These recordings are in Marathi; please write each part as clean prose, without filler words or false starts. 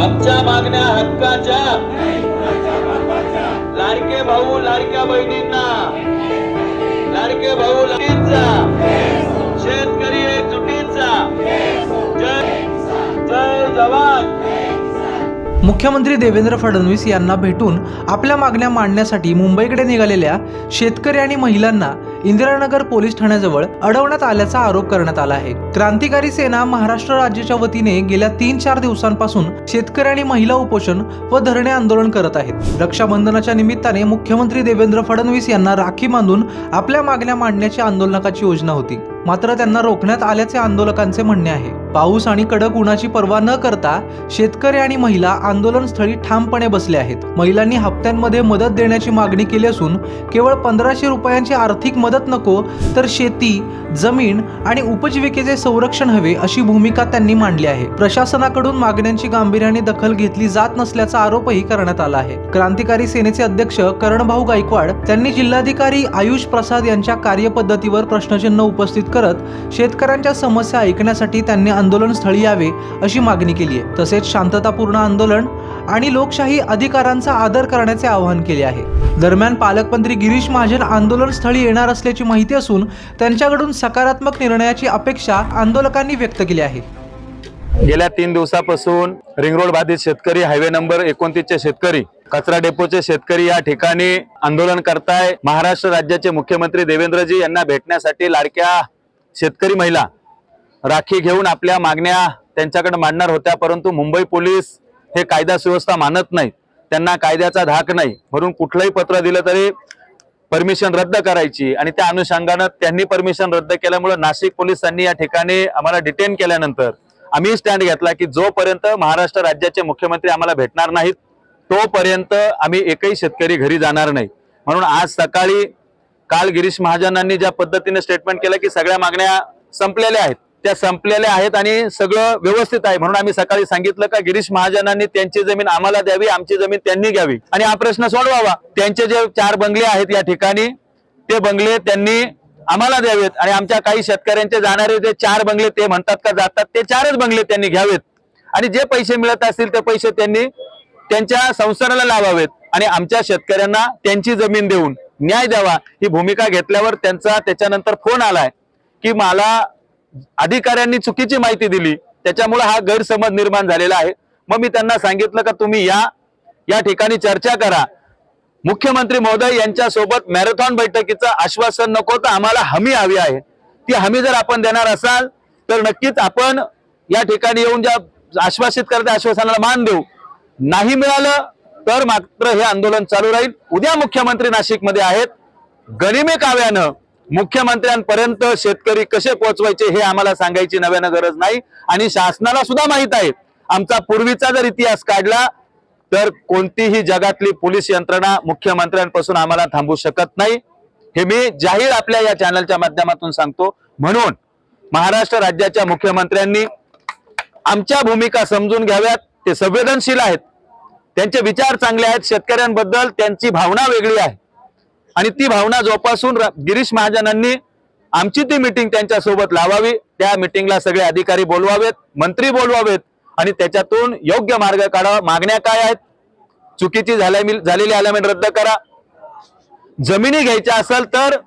आमच्या मागण्या हक्काच्या, लाडके भाऊ लाडक्या बहिणींना, लाडके भाऊ लाडकीचा, शेतकरी एकजुटीचा, जय जवान। मुख्यमंत्री देवेंद्र फडणवीस यांना भेटून आपल्या मागण्या मांडण्यासाठी मुंबईकडे निघालेल्या शेतकरी आणि महिलांना इंदिरानगर पोलीस ठाण्याजवळ अडवण्यात आल्याचा आरोप करण्यात आला आहे। क्रांतिकारी सेना महाराष्ट्र राज्याच्या वतीने गेल्या 3-4 दिवसांपासून शेतकरी आणि महिला उपोषण व धरणे आंदोलन करत आहेत। रक्षाबंधनाच्या निमित्ताने मुख्यमंत्री देवेंद्र फडणवीस यांना राखी बांधून आपल्या मागण्या मांडण्याची आंदोलनाची योजना होती, मात्र त्यांना रोखण्यात आल्याचे आंदोलकांचे म्हणणे आहे। पाऊस आणि कडक उन्हाची पर्वा न करता शेतकरी आणि महिला आंदोलन स्थळी ठामपणे बसले आहेत। महिलांनी हप्त्यांमध्ये मदत देण्याची मागणी केली असून केवळ 1500 रुपयांची आर्थिक मदत नको तर शेती, जमीन आणि उपजीविकेचे संरक्षण हवे अशी भूमिका त्यांनी मांडली आहे। प्रशासनाकडून मागण्यांची गांभीर्याने दखल घेतली जात नसल्याचा आरोपही करण्यात आला आहे। क्रांतिकारी सेनेचे अध्यक्ष करणभाऊ गायकवाड त्यांनी जिल्हाधिकारी आयुष प्रसाद यांच्या कार्यपद्धतीवर प्रश्नचिन्ह उपस्थित करत शेतकऱ्यांच्या समस्या ऐकण्यासाठी त्यांनी आंदोलनस्थळी यावे अशी मागणी केली आहे। तसेच शांततापूर्ण आंदोलन आणि लोकशाही अधिकारांचा आदर करण्याचे आवाहन केले आहे। दरम्यान पालकमंत्री गिरीश महाजन आंदोलनस्थळी येणार असल्याची माहिती असून त्यांच्याकडून सकारात्मक निर्णयाची अपेक्षा आंदोलकांनी व्यक्त केली आहे। गेल्या 3 दिवसापासून रिंग रोड बाधित शेतकरी, हायवे नंबर 29 चे शेतकरी, कचरा डेपोचे शेतकरी या ठिकाणी आंदोलन करताय। महाराष्ट्र राज्याचे मुख्यमंत्री देवेंद्रजी यांना भेटण्यासाठी लाडक्या शेतकरी महिला राखी घेऊन आपल्या मागण्या त्यांच्याकडे मांडणार होत्या, परंतु मुंबई पोलीस हे कायदा सुव्यवस्था मानत नाहीत, त्यांना कायद्याचा धाक नाही, म्हणून कुठलंही पत्र दिलं तरी परमिशन रद्द करायची आणि त्या अनुषंगाने त्यांनी परमिशन रद्द केल्यामुळे नाशिक पोलिसांनी या ठिकाणी आम्हाला डिटेन केल्यानंतर आम्ही स्टँड घेतला की जोपर्यंत महाराष्ट्र राज्याचे मुख्यमंत्री आम्हाला भेटणार नाहीत तोपर्यंत आम्ही एकही शेतकरी घरी जाणार नाही। म्हणून आज सकाळी काल गिरीश महाजनांनी ज्या पद्धतीने स्टेटमेंट केलं की सगळ्या मागण्या संपलेल्या आहेत, त्या संपलेल्या आहेत आणि सगळं व्यवस्थित आहे, म्हणून आम्ही सकाळी सांगितलं का गिरीश महाजनांनी त्यांची जमीन आम्हाला द्यावी, आमची जमीन त्यांनी घ्यावी आणि हा प्रश्न सोडवावा। त्यांचे जे 4 बंगले आहेत या ठिकाणी ते बंगले त्यांनी आम्हाला द्यावेत आणि आमच्या काही शेतकऱ्यांचे जाणारे जे 4 बंगले ते म्हणतात का जातात ते 4च बंगले त्यांनी घ्यावेत आणि जे पैसे मिळत असतील ते पैसे त्यांनी त्यांच्या संसाराला लावावेत आणि आमच्या शेतकऱ्यांना त्यांची जमीन देऊन न्याय द्यावा ही भूमिका घेतल्यावर त्यांचा त्याच्यानंतर फोन आलाय की मला अधिकाऱ्यांनी चुकीची माहिती दिली, त्याच्यामुळे हा गैरसमज निर्माण झालेला आहे। मग मी त्यांना सांगितलं का तुम्ही या ठिकाणी चर्चा करा, मुख्यमंत्री महोदय यांच्या सोबत मॅरेथॉन बैठकीचं आश्वासन नको तर आम्हाला हमी हवी आहे, ती हमी जर आपण देणार असाल तर नक्कीच आपण या ठिकाणी येऊन ज्या आश्वासित करते आश्वासनाला मान देऊ, नाही मिळालं तर मात्र हे आंदोलन चालू राहील। उद्या मुख्यमंत्री नाशिकमध्ये आहेत, गनिमी काव्यानं मुख्यमंत्र्यांपर्यंत शेतकरी कसे पोहोचवायचे हे आम्हाला सांगायची नव्यानं गरज नाही आणि शासनाला सुद्धा माहित आहे। आमचा पूर्वीचा जर इतिहास काढला तर कोणतीही जगातली पोलीस यंत्रणा मुख्यमंत्र्यांपासून आम्हाला थांबवू शकत नाही, हे मी जाहीर आपल्या या चॅनलच्या माध्यमातून सांगतो। म्हणून महाराष्ट्र राज्याच्या मुख्यमंत्र्यांनी आमच्या भूमिका समजून घ्याव्यात, ते संवेदनशील आहेत, त्यांचे विचार चांगले आहेत, शेतकऱ्यांबद्दल त्यांची भावना वेगळी आहे आणि ती भावना जोपासून गिरीश महाजनांनी आमची ती मीटिंग त्यांच्या सोबत लावावी, त्या मीटिंगला सगळे अधिकारी बोलवावेत, मंत्री बोलवावेत आणि त्याच्यातून योग्य मार्ग काढावा। मागण्या काय आहेत? चुकीची झालेली अलाइनमेंट रद्द करा, जमिनी घ्यायच्या असेल तर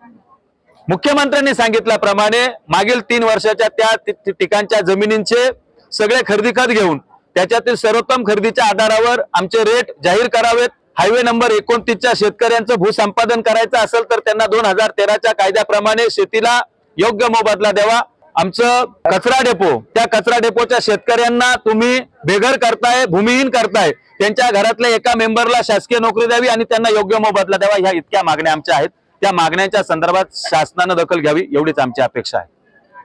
मुख्यमंत्र्यांनी सांगितल्याप्रमाणे मागील 3 वर्षाच्या त्या ठिकाणच्या जमिनींचे सगळे खरेदी खत घेऊन त्याच्यातील सर्वोत्तम खरेदीच्या आधारावर आमचे रेट जाहीर करावेत। हायवे नंबर 29 च्या शेतकऱ्यांचं भूसंपादन करायचं असेल तर त्यांना 2013च्या कायद्याप्रमाणे शेतीला योग्य मोबदला द्यावा। आमचं कचरा डेपो, त्या कचरा डेपोच्या शेतकऱ्यांना तुम्ही बेघर करताय, भूमिहीन करताय, त्यांच्या घरातल्या एका मेंबरला शासकीय नोकरी द्यावी आणि त्यांना योग्य मोबदला द्यावा, ह्या इतक्या मागण्या आमच्या आहेत। त्या मागण्यांच्या संदर्भात शासनाने दखल घ्यावी एवढीच आमची अपेक्षा आहे।